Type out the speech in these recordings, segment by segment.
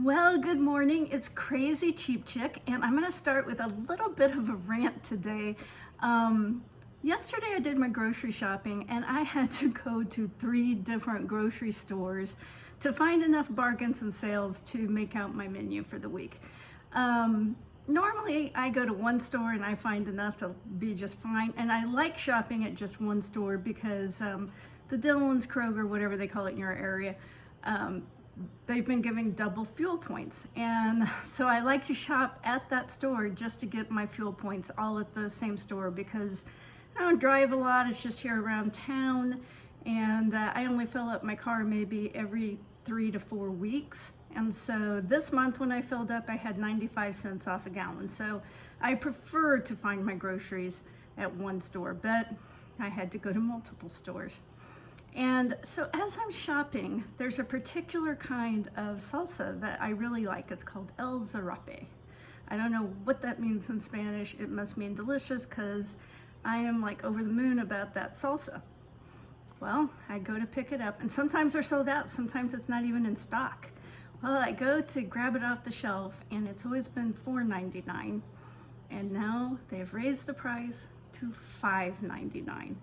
Well, good morning. It's Crazy Cheap Chick, and I'm going to start with a little bit of a rant today. Yesterday I did my grocery shopping, and I had to go to 3 different grocery stores to find enough bargains and sales to make out my menu for the week. Normally I go to one store and I find enough to be just fine, and I like shopping at just one store because the Dillon's, Kroger, whatever they call it in your area, they've been giving double fuel points, and so I like to shop at that store just to get my fuel points all at the same store because I don't drive a lot. It's just here around town, and I only fill up my car maybe every 3 to 4 weeks. And so this month when I filled up, I had 95 cents off a gallon. So I prefer to find my groceries at one store, but I had to go to multiple stores. And so as I'm shopping, there's a particular kind of salsa that I really like. It's called el zarape. I don't know what that means in Spanish. It must mean delicious because I am like over the moon about that salsa. Well, I go to pick it up, and sometimes they're sold out. Sometimes it's not even in stock. Well, I go to grab it off the shelf, and it's always been $4.99, and now they've raised the price to $5.99.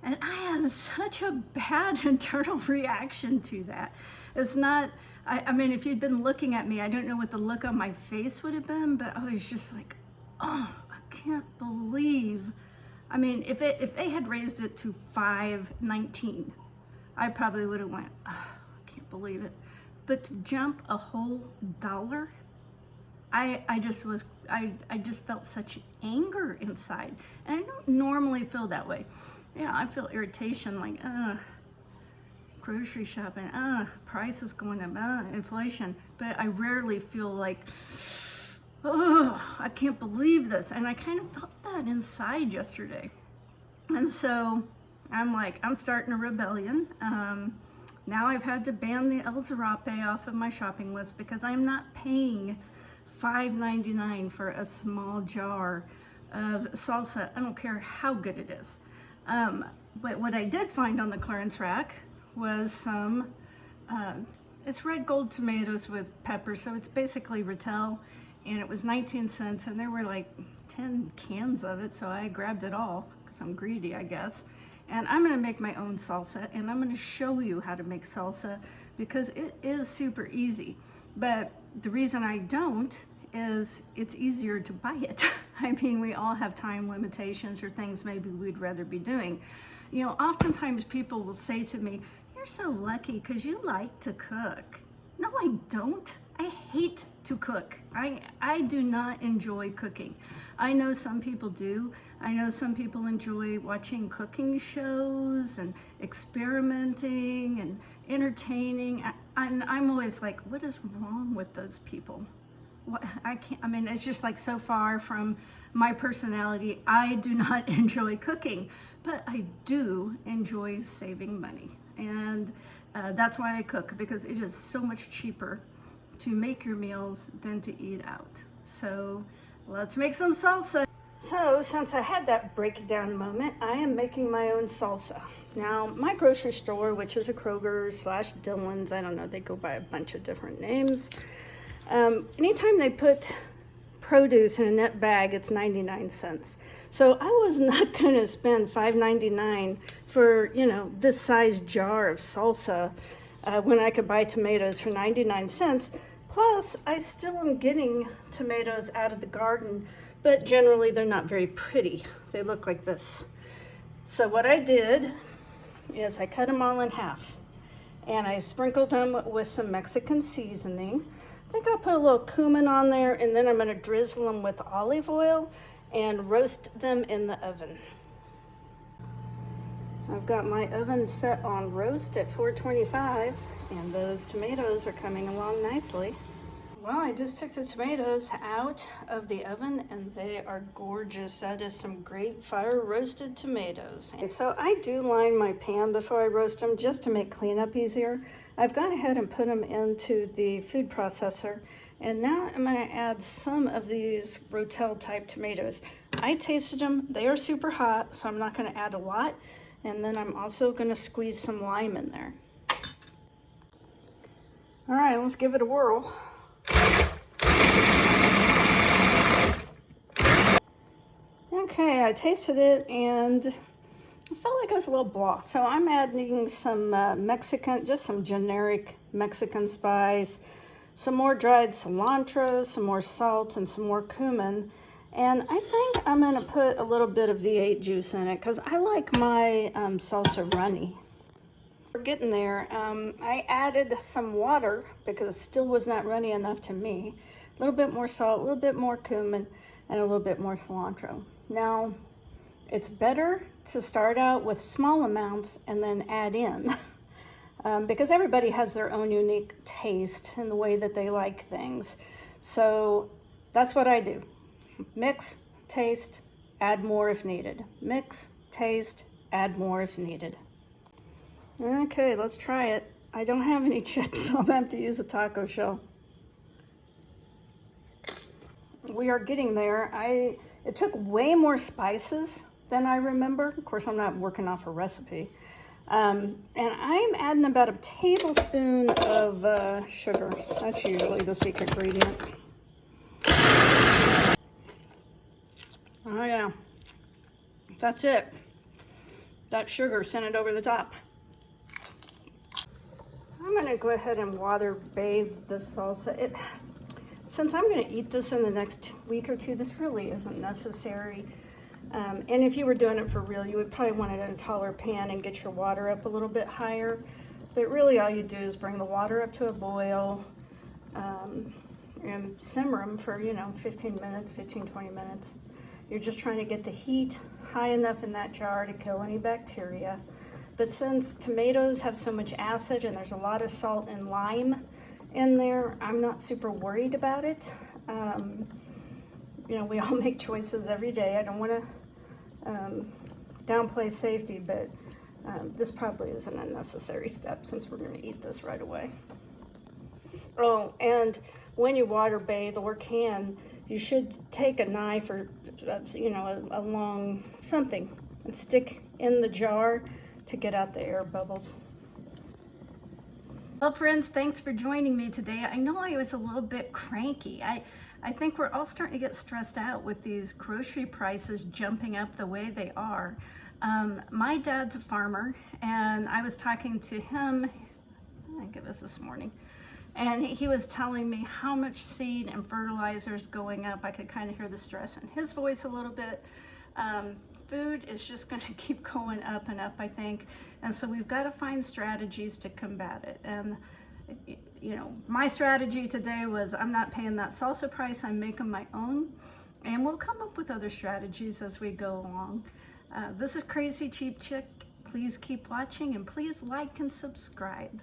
And I had such a bad internal reaction to that. It's not, I mean, if you'd been looking at me, I don't know what the look on my face would have been, but I was just like, oh, I can't believe. I mean, if they had raised it to $5.19, I probably would have went, oh, I can't believe it. But to jump a whole dollar, I just felt such anger inside. And I don't normally feel that way. Yeah, I feel irritation, like, grocery shopping, prices going up, inflation. But I rarely feel like, oh, I can't believe this. And I kind of felt that inside yesterday. And so I'm like, I'm starting a rebellion. Now I've had to ban the El Zarape off of my shopping list because I'm not paying $5.99 for a small jar of salsa. I don't care how good it is. But what I did find on the clearance rack was some, it's red gold tomatoes with pepper, so it's basically Rotel, and it was 19 cents, and there were like 10 cans of it, so I grabbed it all, because I'm greedy, I guess. And I'm gonna make my own salsa, and I'm gonna show you how to make salsa, because it is super easy. But the reason I don't is it's easier to buy it. I mean, we all have time limitations or things maybe we'd rather be doing. You know, oftentimes people will say to me, you're so lucky because you like to cook. No, I don't. I hate to cook. I do not enjoy cooking. I know some people do. I know some people enjoy watching cooking shows and experimenting and entertaining. I'm always like, what is wrong with those people? I mean, it's just like so far from my personality. I do not enjoy cooking, but I do enjoy saving money. And that's why I cook, because it is so much cheaper to make your meals than to eat out. So let's make some salsa. So since I had that breakdown moment, I am making my own salsa. Now, my grocery store, which is a Kroger / Dillon's, I don't know, they go by a bunch of different names. Anytime they put produce in a net bag, it's 99 cents. So I was not going to spend $5.99 for, you know, this size jar of salsa when I could buy tomatoes for 99 cents. Plus, I still am getting tomatoes out of the garden, but generally they're not very pretty. They look like this. So what I did is I cut them all in half, and I sprinkled them with some Mexican seasoning. I think I'll put a little cumin on there, and then I'm going to drizzle them with olive oil and roast them in the oven. I've got my oven set on roast at 425, and those tomatoes are coming along nicely. Well, I just took the tomatoes out of the oven, and they are gorgeous. That is some great fire roasted tomatoes. So I do line my pan before I roast them just to make cleanup easier. I've gone ahead and put them into the food processor, and now I'm going to add some of these Rotel type tomatoes. I tasted them. They are super hot, so I'm not going to add a lot. And then I'm also going to squeeze some lime in there. All right, let's give it a whirl. Okay, I tasted it and I felt like it was a little blah. So I'm adding some Mexican, just some generic Mexican spice, some more dried cilantro, some more salt, and some more cumin. And I think I'm gonna put a little bit of V8 juice in it because I like my salsa runny. We're getting there. I added some water because it still was not runny enough to me. A little bit more salt, a little bit more cumin, and a little bit more cilantro. Now, it's better to start out with small amounts and then add in because everybody has their own unique taste in the way that they like things. So that's what I do. Mix, taste, add more if needed. Mix, taste, add more if needed. Okay, let's try it. I don't have any chips, so I'm gonna have to use a taco shell. We are getting there. It took way more spices than I remember. Of course, I'm not working off a recipe. And I'm adding about a tablespoon of sugar. That's usually the secret ingredient. Oh yeah, that's it. That sugar sent it over the top. I'm gonna go ahead and water bathe the salsa. Since I'm gonna eat this in the next week or two, this really isn't necessary. And if you were doing it for real, you would probably want it in a taller pan and get your water up a little bit higher. But really all you do is bring the water up to a boil and simmer them for, 15 minutes, 15, 20 minutes. You're just trying to get the heat high enough in that jar to kill any bacteria. But since tomatoes have so much acid and there's a lot of salt and lime in there, I'm not super worried about it. We all make choices every day. I don't want to downplay safety, but this probably is an unnecessary step since we're going to eat this right away. Oh, and when you water bathe or can, you should take a knife or a long something and stick in the jar to get out the air bubbles. Well, friends, thanks for joining me today. I know I was a little bit cranky. I think we're all starting to get stressed out with these grocery prices jumping up the way they are. My dad's a farmer, and I was talking to him, I think it was this morning, and he was telling me how much seed and fertilizer is going up. I could kind of hear the stress in his voice a little bit. Food is just going to keep going up and up, I think. And so we've got to find strategies to combat it. And, my strategy today was I'm not paying that salsa price. I'm making my own. And we'll come up with other strategies as we go along. This is Crazy Cheap Chick. Please keep watching and please like and subscribe.